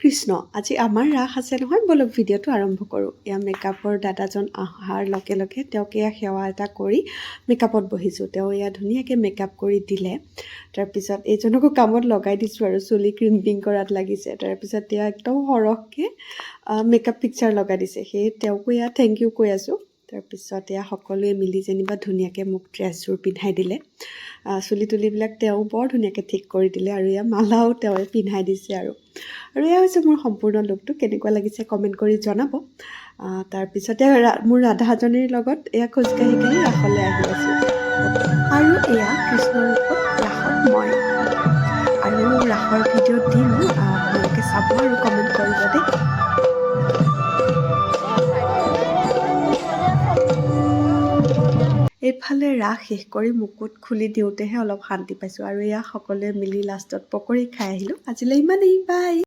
কৃষ্ণ আজি আমাৰ ৰাস আছে নহয় বলক ভিডিঅ'টো আৰম্ভ কৰোঁ এয়া মেকআপৰ দাদাজন অহাৰ লগে লগে তেওঁক এয়া সেৱা এটা কৰি মেকআপত বহিছোঁ তেওঁ এয়া ধুনীয়াকৈ মেকআপ কৰি দিলে তাৰপিছত এইজনকো কামত লগাই দিছোঁ আৰু চুলি ক্ৰিম্পিং কৰাত লাগিছে তাৰপিছত এয়া একদম সৰহকৈ মেকআপ পিকচাৰ লগাই দিছে সেয়ে তেওঁকো এয়া থেংক ইউ কৈ আছোঁ তাৰপিছত এয়া সকলোৱে মিলি যেনিবা ধুনীয়াকৈ মোক ড্ৰেছযোৰ পিন্ধাই দিলে চুলি তুলিবিলাক তেওঁ বৰ ধুনীয়াকৈ ঠিক কৰি দিলে আৰু এয়া মালাও তেওঁৱে পিন্ধাই দিছে আৰু এয়া হৈছে মোৰ সম্পূৰ্ণ লুকটো কেনেকুৱা লাগিছে কমেণ্ট কৰি জনাব তাৰপিছতে মোৰ ৰাধাজনীৰ লগত এয়া খোজকাঢ়ি কাঢ়ি ৰাসলৈ আহি আছোঁ আৰু এয়া কৃষ্ণৰ ৰূপত ৰাসত মই আৰু ৰাসৰ ভিডিঅ' দিম আপোনালোকে চাব আৰু কমেণ্ট কৰিব দেই এইফালে ৰাস শেষ কৰি মুকুট খুলি দিওঁতেহে অলপ শান্তি পাইছোঁ আৰু এয়া সকলোৱে মিলি লাষ্টত পকৰি খাই আহিলোঁ আজিলৈ ইমানেই বাই